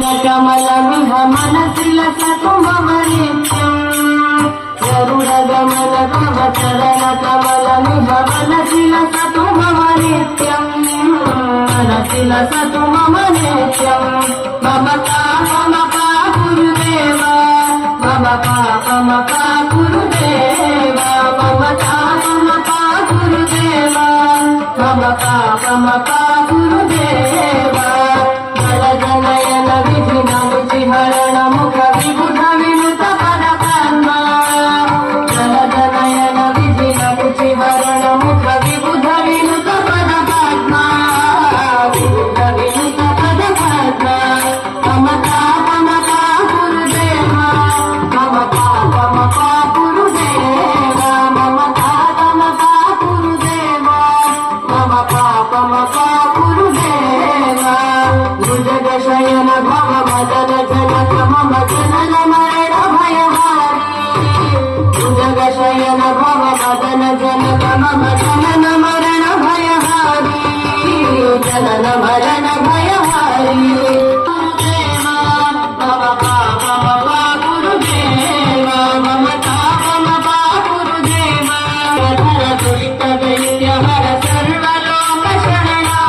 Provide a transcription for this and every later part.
कमलमिह मनसि लसतु मम नित्यम् गरुडगमन तव चरण कमलमिह मनसि लसतु मम नित्यम् मनसि लसतु मम नित्यम् मम पापमपा गुरुदेव मम पापमपा गुरुदेव मम पापमपा गुरुदेव मम पापमपा गुरुदेव जलजनयन विधिन रुचिहरण मुख विबुध विनुत पदपद्मा जलजनयन विधिन रुचिहरण मुख विबुध विनुत पदपद्मा विबुध विनुत पदपद्मा मम पापमपा गुरुदेव मम पापमपा गुरुदेव मम पापमपा गुरुदेव मम पापमपा गुरुदेव भुजगशयन भव मदन जनक मम जनन मरण भयहारी भुजगशयन भव मदन जनक मम जनन मरण भयहारी जनन मरण भयहारी गुरुदेव मम पापमपा गुरुदेव मम तापमपा गुरुदेव धर दुष्ट दैत्य हर सर्वलोक शरणा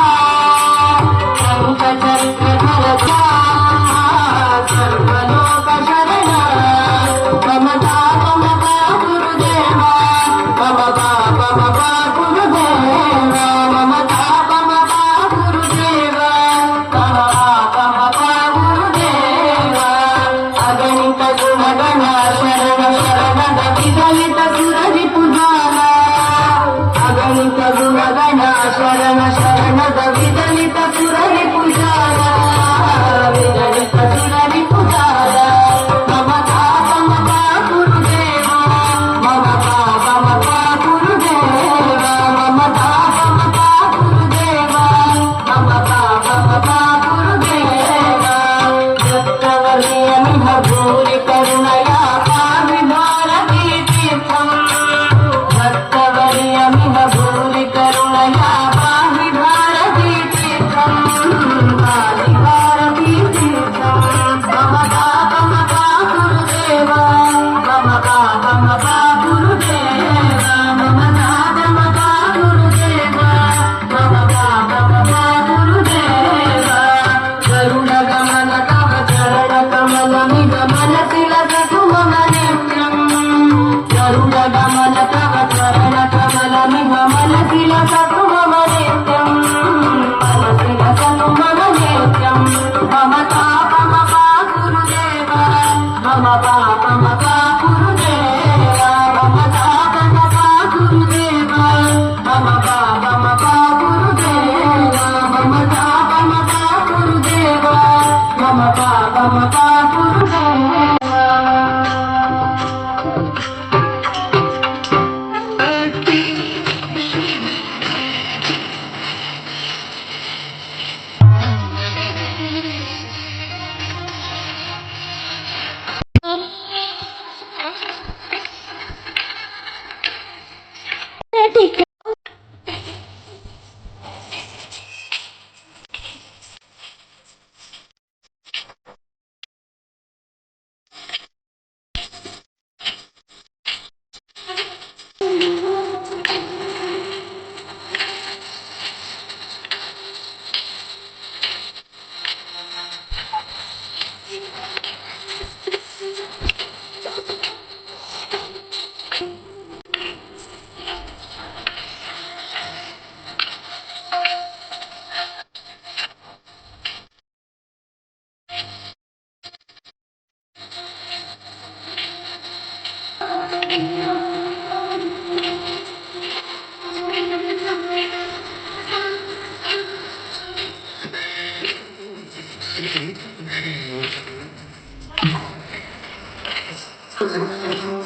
पंकचक्र सर्वलोक शरणा मम तापमपा गुरुदेव मम पापमपा गुरुदेव मम तापमपा गुरुदेव मम पापमपा गुरुदेव अगणित गुणगण शरण शरणद विगलित सुररिपुजान अगणित गुणगण शरण शरणद विगलित सुररिपुजान विगलित सुररिपुजान मम पापमपा गुरुदेव मम पापमपा गुरुदेव मम पापमपा गुरुदेव मम पापमपा गुरुदेव दत्तवर्यमिह भूरि करुणया पाहि भारती तीर्थम् दत्तवर्यमिह भूरि करुणया पाहि भारती तीर्थम् पाहि भारती तीर्थम् मम पापमपा गुरुदेव मम पापमपा गुरुदेव मम पापमपा गुरुदेव मम पापमपा गुरुदेव गरुडगमन तव चरण कमलमिह मनसि लसतु मम नित्यम् गरुडगमन तव चरण कमलमिह मनसि लसतु मम नित्यम् मनसि लसतु मम नित्यम् मम पापमपा गुरुदेव मम पापमपा गुरुदेव मम पापमपा गुरुदेव मम पापमपा गुरुदेव मम पापमपा गुरुदेव मम पापमपा गुरुदेव Thank you.